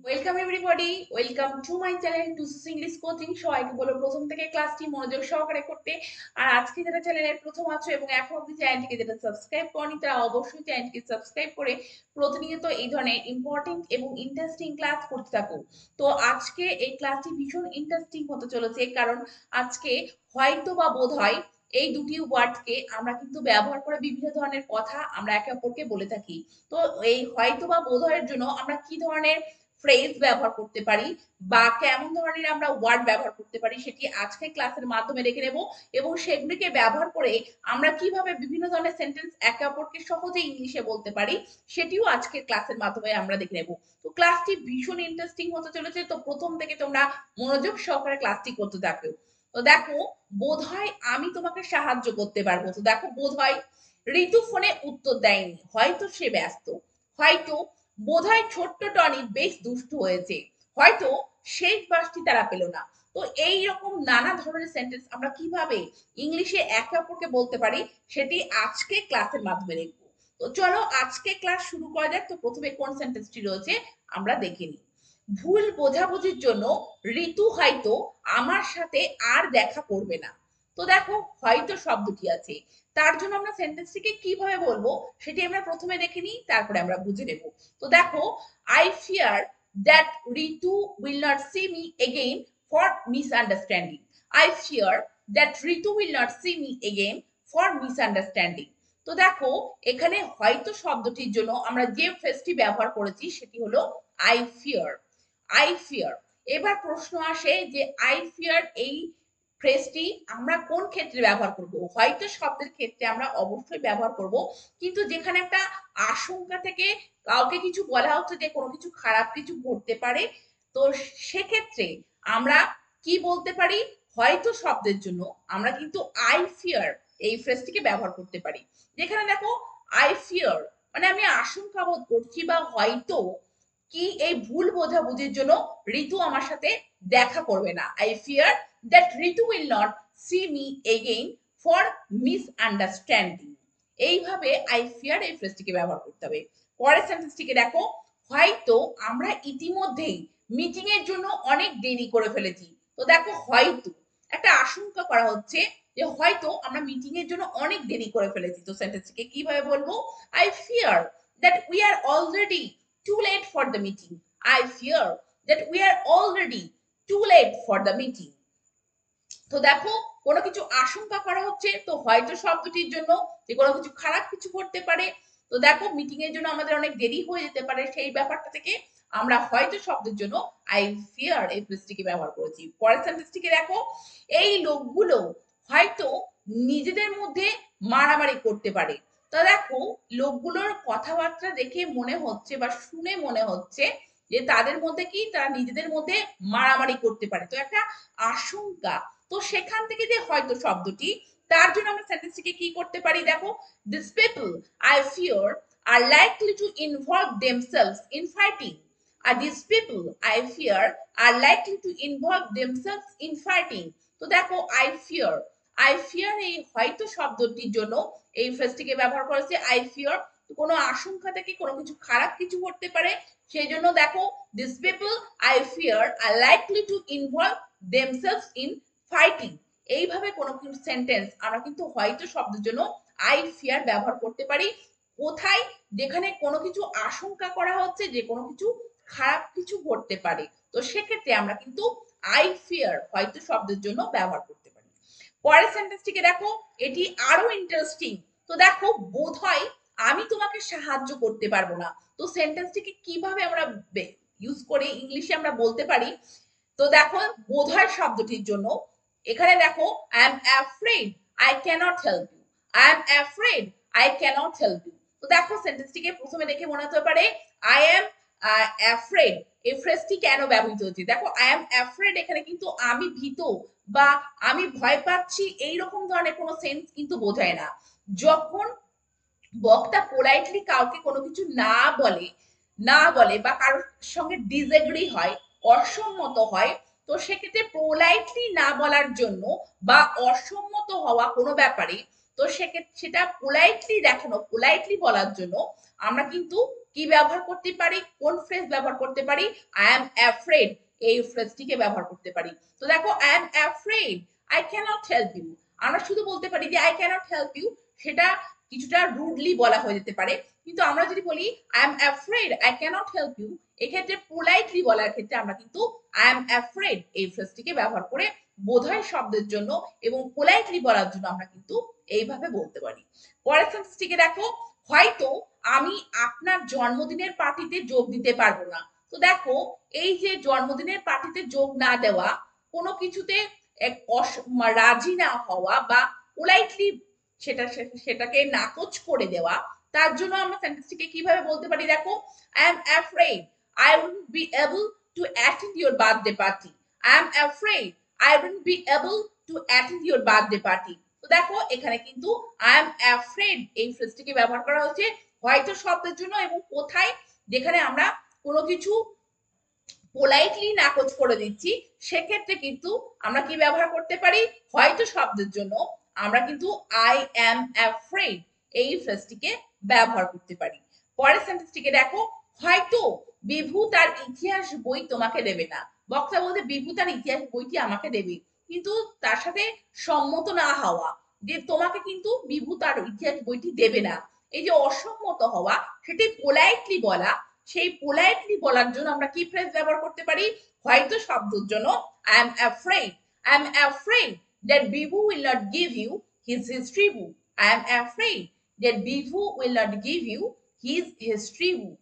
Welcome everybody, welcome to my channel to English coaching. সবাইকে বলো প্রথম থেকে ক্লাসটি মনোযোগ সহকারে করতে। আর আজকে যারা চ্যানেলের প্রথম আছো এবং এখন অব্দি চ্যানেলটিকে যেটা সাবস্ক্রাইব করনি তারা অবশ্যই চ্যানেলটিকে সাবস্ক্রাইব করে প্রতিনিয়ত এই ধরনের ইম্পর্টেন্ট এবং ইন্টারেস্টিং ক্লাস করতে থাকো। তো আজকে এই ক্লাসটি ভীষণ ইন্টারেস্টিং হতে চলেছে, কারণ আজকে হয়তো বা বোধ হয় এই দুটি ওয়ার্ডকে আমরা কিন্তু ব্যবহার করে বিভিন্ন ধরনের কথা আমরা একে অপরকে বলে থাকি। তো এই হয়তো বা বোধহয়ের জন্য আমরা কি ধরনের ফ্রেজ ব্যবহার করতে পারি বা কেমন ধরনের আমরা ওয়ার্ড ব্যবহার করতে পারি সেটি আজকে ক্লাসের মাধ্যমে দেখে নেব, এবং সেগুলিকে ব্যবহার করে আমরা কিভাবে বিভিন্ন ধরনের সেন্টেন্স একে অপরকে সহজে ইংলিশে বলতে পারি সেটিও আজকে ক্লাসের মাধ্যমে আমরা দেখে নেব। তো ক্লাসটি ভীষণ ইন্টারেস্টিং হতে চলেছে, তো প্রথম থেকে তোমরা মনোযোগ সহকারে ক্লাসটি করতে থাকো। তো দেখো, বোধহয় আমি তোমাকে সাহায্য করতে পারবো। তো দেখো, বোধহয় ঋতু ফোনে উত্তর দেয়নি, হয়তো সে ব্যস্ত। হয়তো, বোধহয় ছোট্ট টনি বেশ দুষ্টু হয়েছে। হয়তো শেষ বাসটি তারা পেল না। তো এই রকম নানা ধরনের সেন্টেন্স আমরা কিভাবে ইংলিশে একে অপরকে বলতে পারি সেটি আজকে ক্লাসের মাধ্যমে দেখব। তো চলো আজকে ক্লাস শুরু করা যাক। তো প্রথমে কোন সেন্টেন্সটি রয়েছে আমরা দেখে নিই। ভুল বোঝাবুঝির জন্য ঋতু হয়তো আমার সাথে আর দেখা করবে না। তো দেখো, হয়তো শব্দটি আছে, তার জন্য আমরা সেন্টেন্সটিকে কিভাবে বলবো সেটি আমরা প্রথমে দেখে নিই, তারপরে আমরা বুঝে নেব। তো দেখো, I fear that Ritu will not see me again for misunderstanding. I fear that Ritu will not see me again for misunderstanding. তো দেখো, এখানে হয়তো শব্দটির জন্য আমরা যে ফ্রেজটি ব্যবহার করেছি সেটি হলো আই ফিয়ার। I fear. এবার প্রশ্ন আসে যে আই ফিয়ার এই ফ্রেজটি আমরা কোন ক্ষেত্রে ব্যবহার করব? হয়তো শব্দের ক্ষেত্রে আমরা অবশ্যই ব্যবহার করব, কিন্তু যেখানে একটা আশঙ্কা থেকে কাউকে কিছু বলা হচ্ছে যে কোনো কিছু খারাপ কিছু ঘটতে পারে, তো সেক্ষেত্রে আমরা কি বলতে পারি? হয়তো শব্দের জন্য আমরা কিন্তু আই ফিয়ার এই ফ্রেজটিকে ব্যবহার করতে পারি। যেখানে দেখো, আই ফিয়ার মানে আমি আশঙ্কা বোধ করছি বা হয়তো কি এই ভুল বোঝাবুঝির জন্য ঋতু আমার সাথে দেখা করবে না। I fear that Ritu will not see me again for misunderstanding. এইভাবে আই ফিয়ার এই ফ্রেজটিকে ব্যবহার করতে হবে। পরের সেন্টেন্সটিকে দেখো, হয়তো আমরা ইতিমধ্যেই মিটিং এর জন্য অনেক দেরি করে ফেলেছি। তো দেখো, হয়তো একটা আশঙ্কা করা হচ্ছে যে হয়তো আমরা মিটিং এর জন্য অনেক দেরি করে ফেলেছি। তো সেন্টেন্সটিকে কিভাবে বলবো? I fear that we are already too late for the meeting. I fear that we are already too late for the meeting. তো দেখো, কোনো কিছু আশঙ্কা করা হচ্ছে, তো হয়তো শব্দটির জন্য যে কোনো কিছু খারাপ কিছু করতে পারে। তো দেখো, মিটিং এর জন্য আমাদের অনেক দেরি হয়ে যেতে পারে, সেই ব্যাপারটা থেকে আমরা হয়তো শব্দের জন্য আই ফিয়ার এই ফ্রেজটিকে ব্যবহার করেছি। পরের সেন্টেন্সটিকে দেখো, এই লোকগুলো হয়তো নিজেদের মধ্যে মারামারি করতে পারে। তো দেখো, লোকগুলোর কথাবার্তা দেখে মনে হচ্ছে বা শুনে মনে হচ্ছে যে তাদের মধ্যে কি, তারা নিজেদের মধ্যে মারামারি করতে পারে। তো একটা আশঙ্কা। তো সেখান থেকে যে হয়তো শব্দটি, তার জন্য আমরা সেন্টেন্সটিকে কি করতে পারি? দেখো, this people I fear are likely to involve themselves in fighting. আর this people I fear are likely to involve themselves in fighting. তো দেখো, আই ফিয়ার, আই ফিয়ার এই হয়তো শব্দটির জন্য এই ফ্রেজটিকে ব্যবহার করেছে। আই ফিয়ার কোনো আশঙ্কা থেকে কোনো কিছু খারাপ কিছু ঘটতে পারে, সেই জন্য দেখো, this people I fear are likely to involve themselves in fighting. এইভাবে কোনো কিছু সেন্টেন্স আমরা কিন্তু হয়তো শব্দের জন্য আই ফিয়ার ব্যবহার করতে পারি। কোথায়? যেখানে কোনো কিছু আশঙ্কা করা হচ্ছে যে কোনো কিছু খারাপ কিছু ঘটতে পারে, তো সেক্ষেত্রে আমরা কিন্তু আই ফিয়ার হয়তো শব্দের জন্য ব্যবহার করতে পারি। পরের সেন্টেন্সটিকে দেখো, এটি আরো ইন্টারেস্টিং। তো দেখো, বোধ হয় আমি তোমাকে সাহায্য করতে পারবো না। তো সেন্টেন্সটিকে কিভাবে আমরা ইউজ করে ইংলিশে আমরা বলতে পারি? তো দেখো, বোধহয় শব্দটির জন্য এখানে দেখো, I am afraid I cannot help you. I am afraid I cannot help you. তো দেখো, সেন্টেন্সটিকে প্রথমে দেখে মনে হতে পারে আই এম অ্যাফ্রেড এই ফ্রেজটি কেন ব্যবহৃত হচ্ছে। দেখো, আই এম অ্যাফ্রেড এখানে কিন্তু আমি ভীত বা আমি ভয় পাচ্ছি এইরকম ধরনের কোনো সেন্স কিন্তু বোঝায় না। যখন বক্তা পোলাইটলি কাউকে কোনো কিছু না বলে বা কারোর সঙ্গে ডিসএগ্রি হয়, অসম্মত হয়, তো সেক্ষেত্রে পোলাইটলি না বলার জন্য বা অসম্মত হওয়া কোনো ব্যাপারে, তো সেক্ষেত্রে সেটা পোলাইটলি দেখানো, পোলাইটলি বলার জন্য আমরা কিন্তু কি ব্যবহার করতে পারি, কোন ফ্রেজ ব্যবহার করতে পারি, আই এম অ্যাফ্রেড এই ফ্রেজটিকে ব্যবহার করতে পারি। তো দেখো I am afraid I cannot help you, আমরা শুধু বলতে পারি যে আই ক্যানট হেল্প ইউ, সেটা কিছুটা রুডলি বলা হয়ে যেতে পারে। কিন্তু আমরা যদি বলি I am afraid I cannot help you, এক্ষেত্রে পোলাইটলি বলার ক্ষেত্রে আমরা কিন্তু আই এম অ্যাফ্রেড এই ফ্রেজটিকে ব্যবহার করে বোধহয় শব্দের জন্য এবং পোলাইটলি বলার জন্য আমরা কিন্তু এইভাবে বলতে পারি। পরের সেন্টেন্সটিকে দেখো, হয়তো আমি আপনার জন্মদিনের পার্টিতে যোগ দিতে পারবো না। তো দেখো এই যে জন্মদিনের পার্টিতে যোগ না দেওয়া, কোনো কিছুতে রাজি না হওয়া বা পোলাইটলি সেটাকে নাকচ করে দেওয়া, তার জন্য আমরা সেন্টেন্সটিকে কিভাবে বলতে পারি দেখো, I am afraid I wouldn't be able to attend your birthday party, I am afraid I wouldn't be able to attend your birthday party. তো দেখো এখানে কিন্তু আই এম অ্যাফ্রেড এই ফ্রেজটিকে ব্যবহার করা হচ্ছে হয়তো শব্দের জন্য, এবং কোথায়, যেখানে আমরা কোনো কিছু পোলাইটলি নাকচ করে দিচ্ছি সেক্ষেত্রে কিন্তু আমরা কি ব্যবহার করতে পারি, হয়তো শব্দের জন্য আমরা কিন্তু আই অ্যাম অ্যাফ্রেড এই ফ্রেজটিকে ব্যবহার করতে পারি। পরের সেন্টেন্সটিকে দেখো, হয়তো বিভু তার ইতিহাস বই তোমাকে দেবে না। বক্তা বলতে বিভু তার ইতিহাস বইটি আমাকে দেবে, কিন্তু তার সাথে সম্মত না হওয়া, যে তোমাকে কিন্তু বিভু তার ইতিহাস বইটি দেবে না, এই যে অসম্মত হওয়া, সেটি পোলাইটলি বলা, সেই পোলাইটলি বলার জন্য আমরা কি ফ্রেজ ব্যবহার করতে পারি, হয়তো শব্দের জন্য I am afraid I am afraid that Bibhu will not give you his history book, I am afraid that Bibhu will not give you his history book.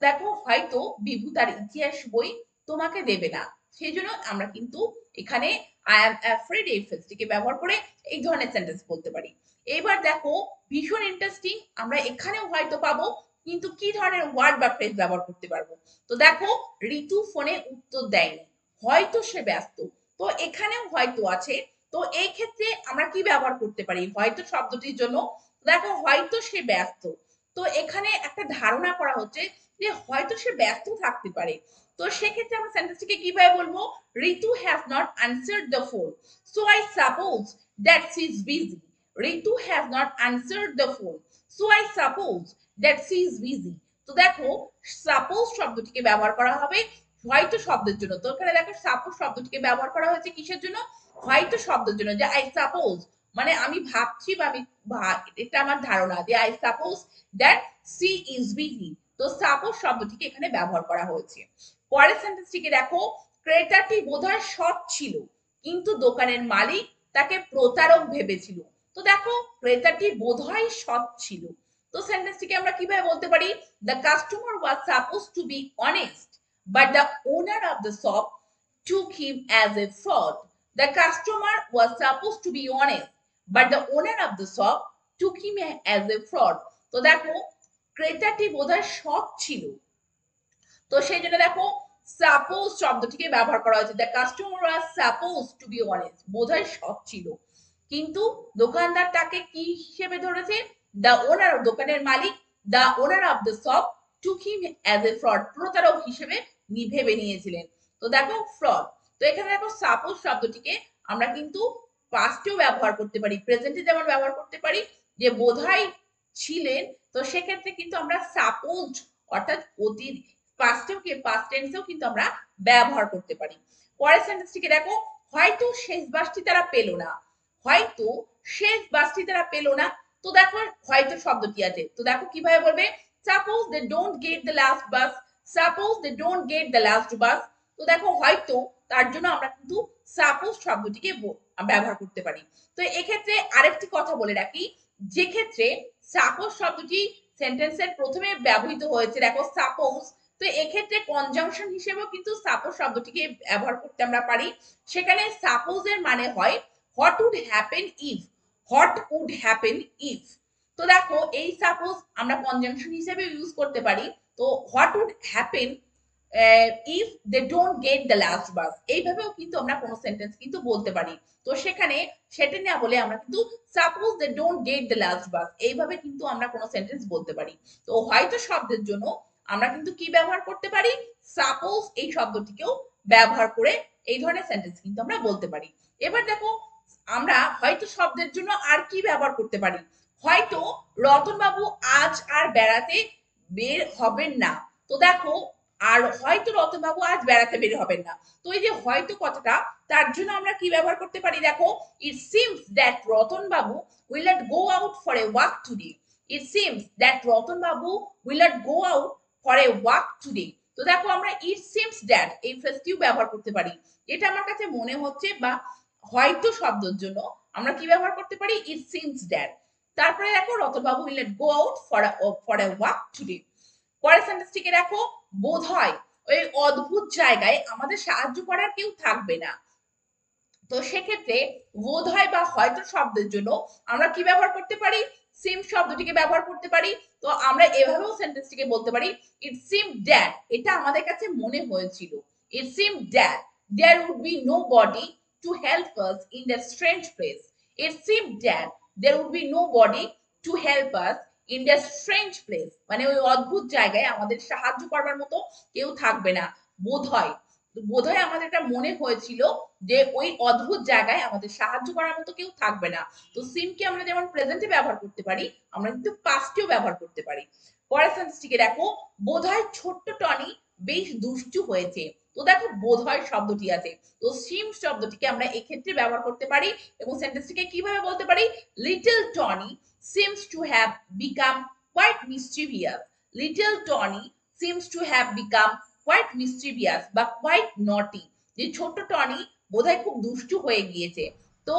দেখো হয়তো বিভু তার ইতিহাস বই তোমাকে দেবে না, সেই জন্য আমরা কিন্তু এখানে আই এম অ্যাফ্রেড এই ফ্রেজটিকে ব্যবহার করে এই ধরনের সেন্টেন্স বলতে পারি। এবার দেখো ভীষণ ইন্টারেস্টিং, আমরা এখানেও হয়তো পাবো, কিন্তু কি ধরনের ওয়ার্ড বা ফ্রেজ ব্যবহার করতে পারবো। তো দেখো ঋতু ফোনে উত্তর দেয়নি, হয়তো সে ব্যস্ত। তো এখানেও হয়তো আছে, তো এই ক্ষেত্রে আমরা কি ব্যবহার করতে পারি হয়তো শব্দটির জন্য, দেখো হয়তো সে ব্যস্ত, তো এখানে একটা ধারণা করা হচ্ছে যে হয়তো সে ব্যস্ত থাকতে পারে। তো সেক্ষেত্রে আমরা সেন্টেন্সটিকে কিভাবে বলবো, Ritu has not answered the phone so I suppose that she is busy, Ritu has not answered the phone so I suppose that she is busy. তো দেখো সাপোজ শব্দটিকে ব্যবহার করা হবে হয়তো শব্দের জন্য। তো এখানে দেখো সাপোজ শব্দটিকে ব্যবহার করা হয়েছে কিসের জন্য, হয়তো শব্দের জন্য, যে আই সাপোজ মানে আমি ভাবছি বা আমি এটা আমার ধারণা, যে I suppose that she is busy. তো সাপোজ শব্দটিকে এখানে ব্যবহার করা হয়েছে। পরের সেন্টেন্সটিকে দেখো, ক্রেতাটি বোধহয় সৎ ছিল কিন্তু দোকানের মালিক তাকে প্রতারক ভেবেছিল। তো দেখো ক্রেতাটি বোধহয় সৎ ছিল, তো সেন্টেন্সটিকে আমরা কিভাবে বলতে পারি, the customer was suppose two be honest but the owner of the shop took him as a fraud. The customer was supposed to be honest but the owner of the shop took him as a fraud. তো দেখো ক্রেতাটি বোধহয় সৎ ছিল, তো সেই জন্য দেখো suppose শব্দটিকে ব্যবহার করা হয়েছে, the customer was suppose two be honest, বোধহয় সৎ ছিল, কিন্তু দোকানদার তাকে কি হিসেবে ধরেছে, দ্য ওনার দোকানের মালিক, the owner of the shop took him as a fraud, প্রতারক হিসেবে ভেবে নিয়েছিলেন। তো দেখো ফ্রড, তো এখানে দেখো সাপোজ শব্দটিকে আমরা কিন্তু পাস্টেও ব্যবহার করতে পারি, প্রেজেন্টে যেমন ব্যবহার করতে পারি যে বোধহয় ছিলেন, তো সেক্ষেত্রে কিন্তু আমরা সাপোজ অর্থাৎ অতীত পাস্টেও পাস্ট টেন্সেও কিন্তু আমরা ব্যবহার করতে পারি। পরের সেন্টেন্সটিকে দেখো, হয়তো শেষ বাসটি তারা পেল না, হয়তো শেষ বাসটি তারা পেল না। তো দেখো হয়তো শব্দটি আছে, তো দেখো কিভাবে বলবে, suppose they don't get the last bus, suppose they don't get the last bus. তো দেখো হয়তো, তার জন্য আমরা কিন্তু সাপোজ শব্দটিকে ব্যবহার করতে পারি। তো এক্ষেত্রে আরেকটি কথা বলে রাখি, যে ক্ষেত্রে সাপোজ শব্দটি সেন্টেন্সের প্রথমে ব্যবহৃত হয়েছে, দেখো সাপোজ, তো এক্ষেত্রে কনজাংশন হিসেবেও কিন্তু সাপোজ শব্দটিকে ব্যবহার করতে আমরা পারি। সেখানে সাপোজ এর মানে হয় what would happen if, what would happen if. তো দেখো এই সাপোজ আমরা কনজাংশন হিসেবে ইউজ করতে পারি। তো what would happen if they don't get the last bus, এইভাবেও কিন্তু আমরা কোনো সেন্টেন্স কিন্তু বলতে পারি। তো সেখানে সেটা না বলে আমরা কিন্তু suppose they don't get the last bus এইভাবে কিন্তু আমরা কোনো সেন্টেন্স বলতে পারি। তো হয়তো শব্দের জন্য আমরা কিন্তু কি ব্যবহার করতে পারি, সাপোজ এই শব্দটিকেও ব্যবহার করে এই ধরনের সেন্টেন্স কিন্তু আমরা বলতে পারি। এবার দেখো আমরা হয়তো শব্দের জন্য আর কি ব্যবহার করতে পারি, হয়তো রতনবাবু আজ আর বেড়াতে বের হবেন না। তো দেখো, আর হয়তো রতনবাবু আজ বেড়াতে বের হবেন না। তো এই যে হয়তো কথাটা, তার জন্য আমরা কি ব্যবহার করতে পারি দেখো, it seems that Ratanbabu will not go out for a walk today. It seems that Ratanbabu will not go out for a walk today. তো দেখো আমরা ইট সিমস দ্যাট এই ফ্রেজটিও ব্যবহার করতে পারি। এটা আমার কাছে মনে হচ্ছে বা হয়তো শব্দের জন্য আমরা কি ব্যবহার করতে পারি, ইট সিমস দ্যাট। তারপরে দেখো Ratanbabu will not go out for a walk today. পরের সেন্টেন্সটিকে দেখো, বোধ হয় ওই অদ্ভুত জায়গায় আমাদের সাহায্য করার কেউ থাকবে না। তো সেক্ষেত্রে বোধ হয় বা হয়তো শব্দের জন্য আমরা কি ব্যবহার করতে পারি, সিম শব্দটিকে ব্যবহার করতে পারি। তো আমরা এভাবেও সেন্টেন্সটিকে বলতে পারি, ইট সিম দ্যাট, এটা আমাদের কাছে মনে হয়েছিল, it seem that there would be nobody to help us in that strange place. It seem that there would be nobody to help us in that strange place, মানে ওই অদ্ভুত জায়গায় আমাদের সাহায্য করবার মতো কেউ থাকবে না। বোধ হয়, বোধহয় আমাদের এটা মনে হয়েছিল যে ওই অদ্ভুত জায়গায় আমাদের সাহায্য করার মতো কেউ থাকবে না। তো সিমকে আমরা যেমন প্রেজেন্টে ব্যবহার করতে পারি, আমরা কিন্তু পাস্টেও ব্যবহার করতে পারি। পরের সেন্টেন্সটিকে দেখো, বোধহয় ছোট্ট টনি বেশ দুষ্টু হয়েছে। তো দেখো বোধহয় শব্দটি আছে, তো সিম শব্দটিকে আমরা এক্ষেত্রে ব্যবহার করতে পারি এবং সেন্টেন্সটিকে কিভাবে বলতে পারি, little Tony seems to have become quite mischievous. Little Tony seems to have become quite mischievous বা কোয়াইট নটি, যে ছোট্ট টনি বোধহয় খুব দুষ্টু হয়ে গিয়েছে। তো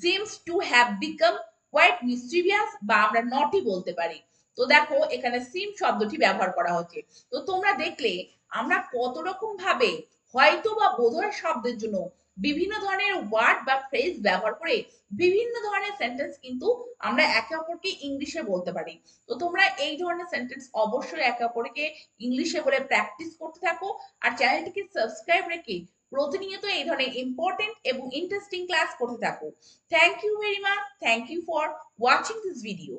seems to have become quite mischievous বা আমরা নটি বলতে পারি। তো দেখো এখানে সিম শব্দটি ব্যবহার করা হচ্ছে। তো তোমরা দেখলে আমরা কত রকম ভাবে হয়তো বা বোধহয় শব্দের জন্য বিভিন্ন ধরনের ওয়ার্ড বা ফ্রেজ ব্যবহার করে বিভিন্ন ধরনের সেন্টেন্স কিন্তু আমরা একে অপরকে ইংলিশে বলতে পারি। তো তোমরা এই ধরনের সেন্টেন্স অবশ্যই একে অপরকে ইংলিশে বলে প্র্যাকটিস করতে থাকো। আর চ্যানেলটিকে সাবস্ক্রাইব রেখে প্রতিনিয়ত এই ধরনের ইম্পর্টেন্ট এবং ইন্টারেস্টিং ক্লাস করতে থাকো। Thank you very much, thank you for watching this video.